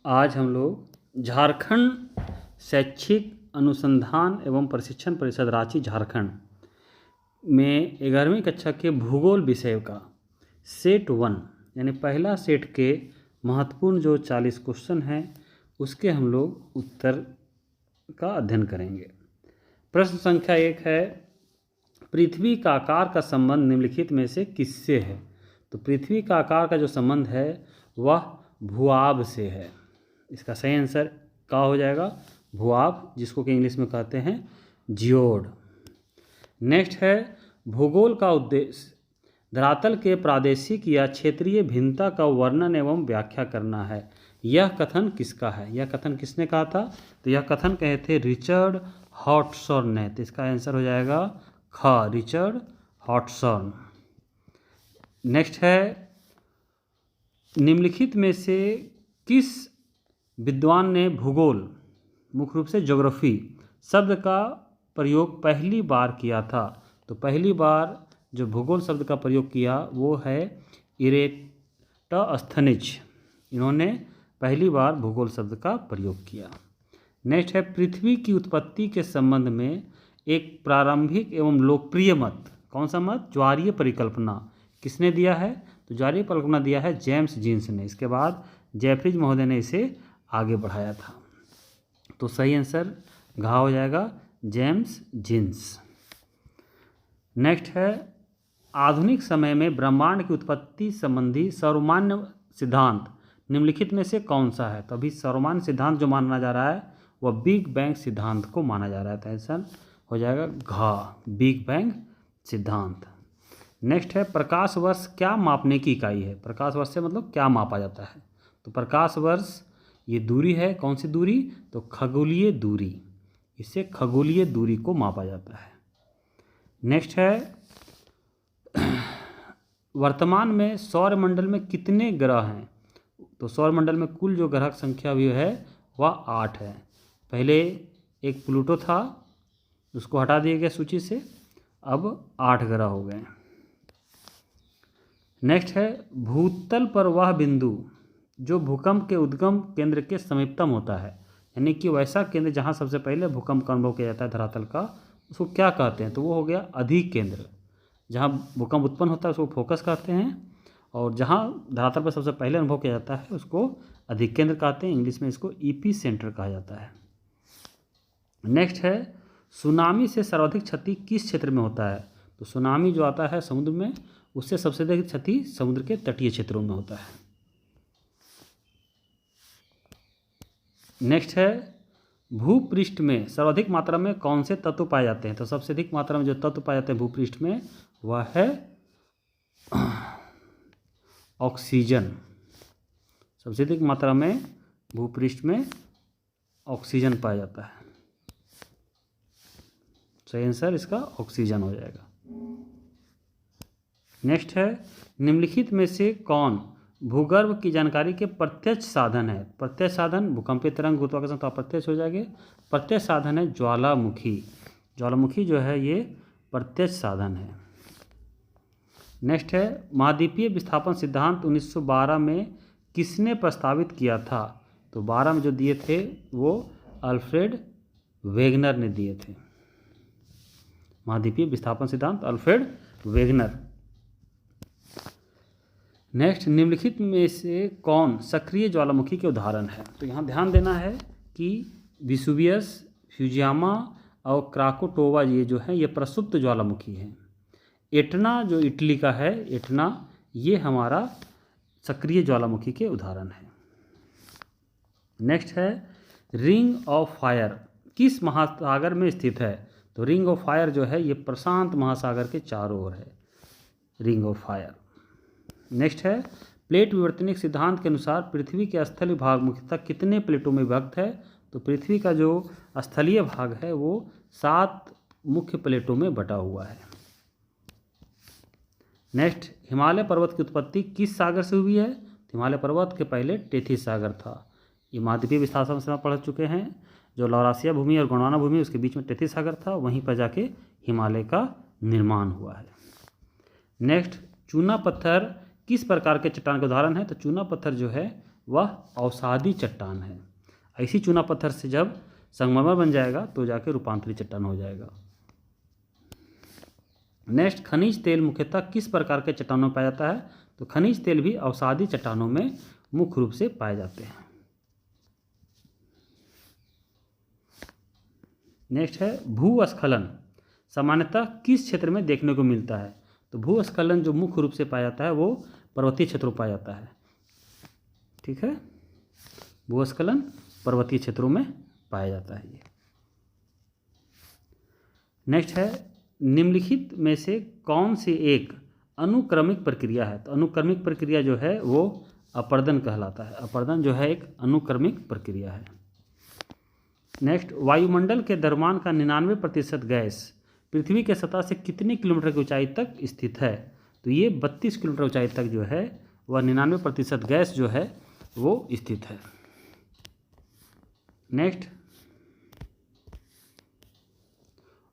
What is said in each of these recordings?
आज हम लोग झारखंड शैक्षिक अनुसंधान एवं प्रशिक्षण परिषद रांची झारखंड में 11वीं कक्षा के भूगोल विषय का सेट 1 यानी पहला सेट के महत्वपूर्ण जो 40 क्वेश्चन हैं उसके हम लोग उत्तर का अध्ययन करेंगे। प्रश्न संख्या 1 है, पृथ्वी का आकार का संबंध निम्नलिखित में से किससे है? तो पृथ्वी का आकार का जो संबंध है वह भूआब से है। इसका सही आंसर क्या हो जाएगा? भूआब, जिसको कि इंग्लिश में कहते हैं जियोड। नेक्स्ट है, भूगोल का उद्देश्य धरातल के प्रादेशिक या क्षेत्रीय भिन्नता का वर्णन एवं व्याख्या करना है। यह कथन किसका है? यह कथन किसने कहा था? तो यह कथन कहे थे रिचर्ड हॉटसॉर्न ने। तो इसका आंसर हो जाएगा ख, रिचर्ड हॉटसॉर्न। नेक्स्ट है, निम्नलिखित में से किस विद्वान ने भूगोल, मुख्य रूप से ज्योग्राफी शब्द का प्रयोग पहली बार किया था? तो पहली बार जो भूगोल शब्द का प्रयोग किया वो है इरेटस्थनीज। इन्होंने पहली बार भूगोल शब्द का प्रयोग किया। नेक्स्ट है, पृथ्वी की उत्पत्ति के संबंध में एक प्रारंभिक एवं लोकप्रिय मत, कौन सा मत? ज्वारीय परिकल्पना किसने दिया है? तो ज्वारीय परिकल्पना दिया है जेम्स जीन्स ने। इसके बाद जेफरीज महोदय ने इसे आगे बढ़ाया था। तो सही आंसर घा हो जाएगा, जेम्स जीन्स। नेक्स्ट है, आधुनिक समय में ब्रह्मांड की उत्पत्ति संबंधी सर्वमान्य सिद्धांत निम्नलिखित में से कौन सा है? तो अभी सर्वमान्य सिद्धांत जो माना जा रहा है वह बिग बैंग सिद्धांत को माना जा रहा है। तो आंसर हो जाएगा घा, बिग बैंग सिद्धांत। नेक्स्ट है, प्रकाश वर्ष क्या मापने की इकाई है? प्रकाश वर्ष से मतलब क्या मापा जाता है? तो प्रकाश वर्ष ये दूरी है, कौन सी दूरी? तो खगोलीय दूरी। इससे खगोलीय दूरी को मापा जाता है। नेक्स्ट है, वर्तमान में सौरमंडल में कितने ग्रह हैं? तो सौरमंडल में कुल जो ग्रह संख्या भी है वह 8 है। पहले एक प्लूटो था, उसको हटा दिया गया सूची से, अब 8 ग्रह हो गए। नेक्स्ट है, भूतल पर वह बिंदु जो भूकंप के उद्गम केंद्र के समीपतम होता है, यानी कि वैसा केंद्र जहाँ सबसे पहले भूकंप का अनुभव किया जाता है धरातल का, उसको क्या कहते हैं? तो वो हो गया अधिक केंद्र। जहाँ भूकंप उत्पन्न होता है उसको फोकस कहते हैं, और जहाँ धरातल पर सबसे पहले अनुभव किया जाता है उसको अधिक केंद्र कहते हैं। इंग्लिश में इसको ईपी सेंटर कहा जाता है। नेक्स्ट है, सुनामी से सर्वाधिक क्षति किस क्षेत्र में होता है? तो सुनामी जो आता है समुद्र में, उससे सबसे अधिक क्षति समुद्र के तटीय क्षेत्रों में होता है। नेक्स्ट है, भूपृष्ठ में सर्वाधिक मात्रा में कौन से तत्व पाए जाते हैं? तो सबसे अधिक मात्रा में जो तत्व पाए जाते हैं भूपृष्ठ में वह है ऑक्सीजन। सबसे अधिक मात्रा में भूपृष्ठ में ऑक्सीजन पाया जाता है। सही आंसर इसका ऑक्सीजन हो जाएगा। नेक्स्ट है, निम्नलिखित में से कौन भूगर्भ की जानकारी के प्रत्यक्ष साधन है? प्रत्यक्ष साधन भूकंपीय तरंग, गुरुत्वाकर्षण, तो अप्रत्यक्ष हो जाएंगे। प्रत्यक्ष साधन है ज्वालामुखी। ज्वालामुखी जो है ये प्रत्यक्ष साधन है। नेक्स्ट है, महाद्वीपीय विस्थापन सिद्धांत 1912 में किसने प्रस्तावित किया था? तो 12 में जो दिए थे वो अल्फ्रेड वेगनर ने दिए थे। महाद्वीपीय विस्थापन सिद्धांत अल्फ्रेड वेगनर। नेक्स्ट, निम्नलिखित में से कौन सक्रिय ज्वालामुखी के उदाहरण है? तो यहाँ ध्यान देना है कि विसुवियस, फ्यूजियामा और क्राकोटोवा ये जो है ये प्रसुप्त ज्वालामुखी हैं। एटना जो इटली का है, एटना ये हमारा सक्रिय ज्वालामुखी के उदाहरण है। नेक्स्ट है, रिंग ऑफ फायर किस महासागर में स्थित है? तो रिंग ऑफ फायर जो है ये प्रशांत महासागर के चारों ओर है, रिंग ऑफ फायर। नेक्स्ट है, प्लेट विवर्तनिक सिद्धांत के अनुसार पृथ्वी के स्थलीय भाग मुख्यतः कितने प्लेटों में विभक्त है? तो पृथ्वी का जो स्थलीय भाग है वो 7 मुख्य प्लेटों में बटा हुआ है। नेक्स्ट, हिमालय पर्वत की उत्पत्ति किस सागर से हुई है? हिमालय पर्वत के पहले टेथिस सागर था। ये महाद्वीपीय विस्थापन से पढ़ चुके हैं। जो लौरासिया भूमि और गोंडवाना भूमि उसके बीच में टेथिस सागर था, वहीं पर जाके हिमालय का निर्माण हुआ है। नेक्स्ट, चूना पत्थर किस प्रकार के चट्टान का उदाहरण है? तो चूना पत्थर जो है वह अवसादी चट्टान है। ऐसी चूना पत्थर से जब संगमरमर बन जाएगा तो जाके रूपांतरित चट्टान हो जाएगा। नेक्स्ट, खनिज तेल मुख्यतः किस प्रकार के चट्टानों में पाया जाता है? तो खनिज तेल भी अवसादी चट्टानों में मुख्य रूप से पाए जाते हैं। नेक्स्ट है भूस्खलन सामान्यतः किस क्षेत्र में देखने को मिलता है? तो भूस्खलन जो मुख्य रूप से पाया जाता है वो पर्वतीय क्षेत्रों में पाया जाता है। ठीक है, भूस्खलन पर्वतीय क्षेत्रों में पाया जाता है ये। नेक्स्ट है निम्नलिखित में से कौन सी एक अनुक्रमिक प्रक्रिया है? तो अनुक्रमिक प्रक्रिया जो है वो अपर्दन कहलाता है। अपर्दन जो है एक अनुक्रमिक प्रक्रिया है। नेक्स्ट, वायुमंडल के द्रव्यमान का 99% गैस पृथ्वी के सतह से कितने किलोमीटर की ऊंचाई तक स्थित है? तो ये 32 किलोमीटर ऊंचाई तक जो है वह 99% गैस जो है वो स्थित है। नेक्स्ट,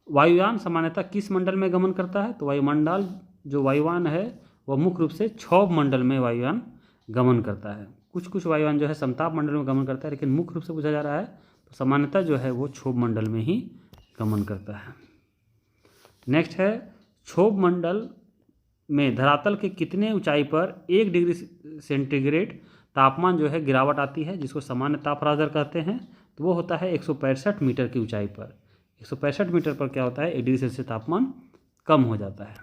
वायुयान सामान्यतः किस मंडल में गमन करता है? तो वायुमंडल जो वायुयान है वह मुख्य रूप से क्षोभ मंडल में वायुयान गमन करता है। कुछ वायुयान जो है समताप मंडल में गमन करता है, लेकिन मुख्य रूप से पूछा जा रहा है तो सामान्यतः जो है वो क्षोभ मंडल में ही गमन करता है। नेक्स्ट है क्षोभ मंडल में धरातल के कितने ऊंचाई पर 1 डिग्री सेंटीग्रेड तापमान जो है गिरावट आती है, जिसको सामान्य तापराजर कहते हैं? तो वो होता है 165 मीटर की ऊंचाई पर। 165 मीटर पर क्या होता है? 1 डिग्री सेल्सियस तापमान कम हो जाता है।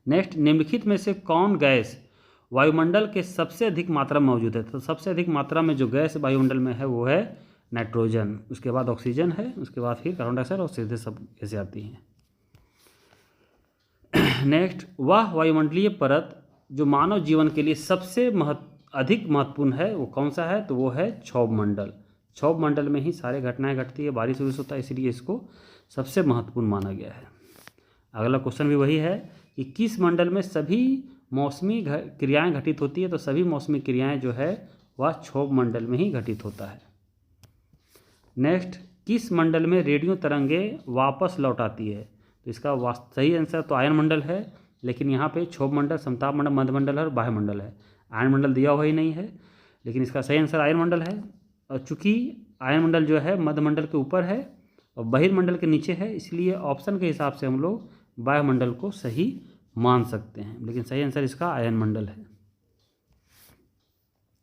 नेक्स्ट, निम्नलिखित में से कौन गैस वायुमंडल के सबसे अधिक मात्रा में मौजूद है? तो सबसे अधिक मात्रा में जो गैस वायुमंडल में है वो है नाइट्रोजन, उसके बाद ऑक्सीजन है, उसके बाद फिर कार्बन डाइऑक्साइड और सीधे सब गैसें आती हैं। नेक्स्ट, वह वायुमंडलीय परत जो मानव जीवन के लिए सबसे अधिक महत्वपूर्ण है वो कौन सा है? तो वो है क्षोभ मंडल। क्षोभ मंडल में ही सारी घटनाएं घटती है, बारिश वारिश होता है, इसलिए इसको सबसे महत्वपूर्ण माना गया है। अगला क्वेश्चन भी वही है कि किस मंडल में सभी मौसमी क्रियाएं घटित होती है? तो सभी मौसमी क्रियाएं जो है वह क्षोभ मंडल में ही घटित होता है। नेक्स्ट, किस मंडल में रेडियो तरंगें वापस लौट आती है? तो इसका सही आंसर तो आयन मंडल है, लेकिन यहाँ पे क्षोभ मंडल, समताप मंडल, मध्य मंडल और बाह्य मंडल है। आयन मंडल दिया हुआ ही नहीं है, लेकिन इसका सही आंसर आयन मंडल है। और चूंकि आयन मंडल जो है मध्य मंडल के ऊपर है और बहिर्मंडल के नीचे है, इसलिए ऑप्शन के हिसाब से हम लोग बाह्य मंडल को सही मान सकते हैं, लेकिन सही आंसर इसका आयन मंडल है।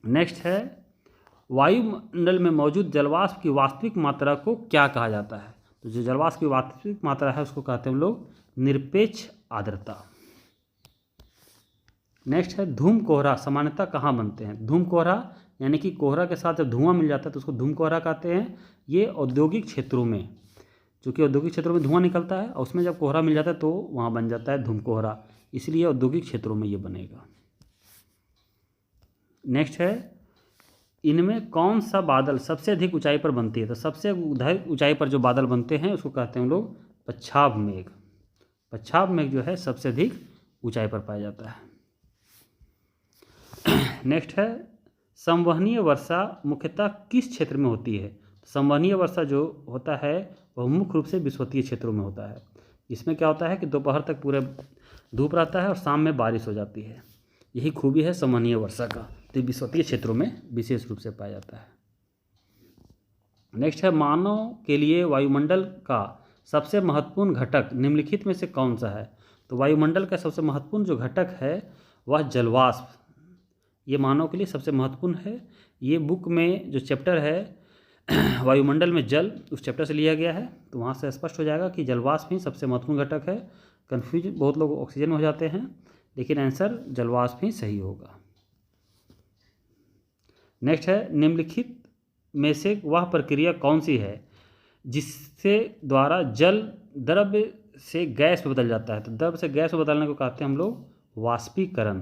नेक्स्ट है वायुमंडल में मौजूद जलवाष्प की वास्तविक मात्रा को क्या कहा जाता है? तो जो जलवाष्प की वास्तविक मात्रा है उसको कहते हैं हम लोग निरपेक्ष आर्द्रता। नेक्स्ट है धूम कोहरा सामान्यतः कहाँ बनते हैं? धूम कोहरा यानी कि कोहरा के साथ जब धुआं मिल जाता है तो उसको धूम कोहरा कहते हैं। ये औद्योगिक क्षेत्रों में, चूँकि औद्योगिक क्षेत्रों में धुआं निकलता है और उसमें जब कोहरा मिल जाता है तो वहाँ बन जाता है धूम कोहरा, इसलिए औद्योगिक क्षेत्रों में ये बनेगा। नेक्स्ट है इनमें कौन सा बादल सबसे अधिक ऊंचाई पर बनती है? तो सबसे अधिक ऊंचाई पर जो बादल बनते हैं उसको कहते हैं हम लोग पच्छाद मेघ। पच्छाद मेघ जो है सबसे अधिक ऊंचाई पर पाया जाता है। नेक्स्ट है संवहनीय वर्षा मुख्यतः किस क्षेत्र में होती है? संवहनीय वर्षा जो होता है वह मुख्य रूप से विषुवतीय क्षेत्रों में होता है। इसमें क्या होता है कि दोपहर तक पूरे धूप रहता है और शाम में बारिश हो जाती है, यही खूबी है संवहनीय वर्षा का। तो विषुवतीय क्षेत्रों में विशेष रूप से पाया जाता है। नेक्स्ट है मानव के लिए वायुमंडल का सबसे महत्वपूर्ण घटक निम्नलिखित में से कौन सा है? तो वायुमंडल का सबसे महत्वपूर्ण जो घटक है वह जलवाष्प, ये मानव के लिए सबसे महत्वपूर्ण है। ये बुक में जो चैप्टर है वायुमंडल में जल, उस चैप्टर से लिया गया है, तो वहाँ से स्पष्ट हो जाएगा कि जलवाष्प ही सबसे महत्वपूर्ण घटक है। कन्फ्यूज बहुत लोग ऑक्सीजन में हो जाते हैं, लेकिन आंसर जलवाष्प ही सही होगा। नेक्स्ट है निम्नलिखित में से वह प्रक्रिया कौन सी है जिससे द्वारा जल द्रव्य से गैस में बदल जाता है? तो द्रव्य से गैस में बदलने को कहते हैं हम लोग वाष्पीकरण,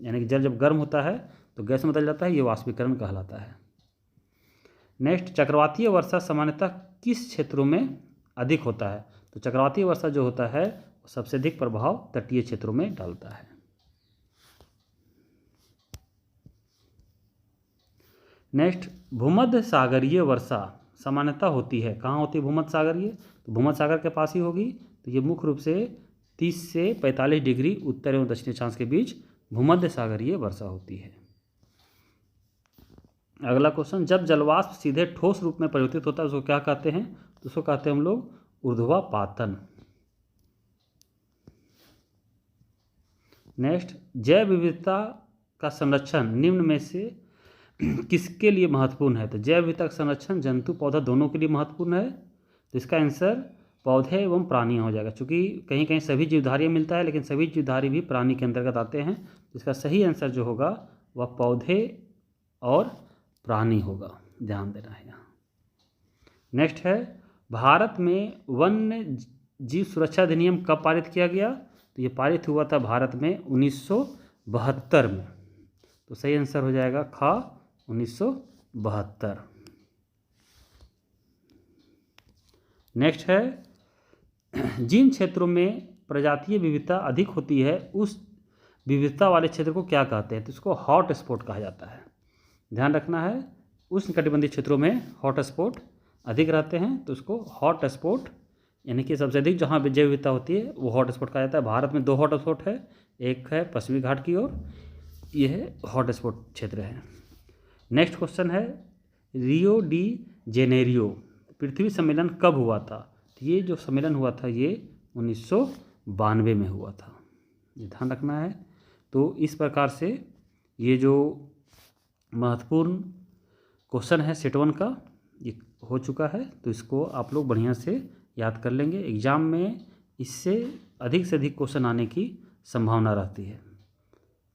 यानी कि जल जब गर्म होता है तो गैस में बदल जाता है, ये वाष्पीकरण कहलाता है। नेक्स्ट, चक्रवातीय वर्षा सामान्यतः किस क्षेत्रों में अधिक होता है? तो चक्रवातीय वर्षा जो होता है वो सबसे अधिक प्रभाव तटीय क्षेत्रों में डालता है। नेक्स्ट, भूमध्य सागरीय वर्षा सामान्यतः होती है कहाँ होती है? भूमध्य सागरीय, तो भूमध्य सागर के पास ही होगी। तो ये मुख्य रूप से 30 से 45 डिग्री उत्तर एवं दक्षिणी अक्षांश के बीच भूमध्य सागरीय वर्षा होती है। अगला क्वेश्चन, जब जलवाष्प सीधे ठोस रूप में परिवर्तित होता है उसको क्या कहते हैं? तो उसको कहते हैं हम लोग ऊर्ध्वापातन। नेक्स्ट, जैव विविधता का संरक्षण निम्न में से किसके लिए महत्वपूर्ण है? तो जैव विविधता का संरक्षण जंतु पौधा दोनों के लिए महत्वपूर्ण है। तो इसका आंसर पौधे एवं प्राणी हो जाएगा, क्योंकि कहीं कहीं सभी जीवधारी मिलता है लेकिन सभी जीवधारी भी प्राणी के अंतर्गत आते हैं। तो इसका सही आंसर जो होगा वह पौधे और प्राणी होगा, ध्यान देना है यहाँ। नेक्स्ट है, भारत में वन्य जीव सुरक्षा अधिनियम कब पारित किया गया? तो ये पारित हुआ था भारत में 1972 में। तो सही आंसर हो जाएगा ख 1972। नेक्स्ट है, जिन क्षेत्रों में प्रजातीय विविधता अधिक होती है उस विविधता वाले क्षेत्र को क्या कहते हैं? तो इसको हॉट स्पॉट कहा जाता है। ध्यान रखना है, उष्णकटिबंधीय क्षेत्रों में हॉट स्पॉट अधिक रहते हैं तो उसको हॉट स्पॉट, यानी कि सबसे अधिक जहाँ जैव विविधता होती है वो हॉट स्पॉट कहा जाता है। भारत में 2 हॉट स्पॉट है, एक है पश्चिमी घाट की ओर, ये है हॉट स्पॉट क्षेत्र है। नेक्स्ट क्वेश्चन है, रियो डी जेनेरियो पृथ्वी सम्मेलन कब हुआ था? तो ये जो सम्मेलन हुआ था ये 1992 में हुआ था, ये ध्यान रखना है। तो इस प्रकार से ये जो महत्वपूर्ण क्वेश्चन है सेट 1 का ये हो चुका है। तो इसको आप लोग बढ़िया से याद कर लेंगे, एग्ज़ाम में इससे अधिक से अधिक क्वेश्चन आने की संभावना रहती है।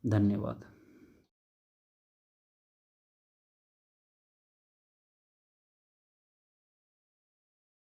धन्यवाद।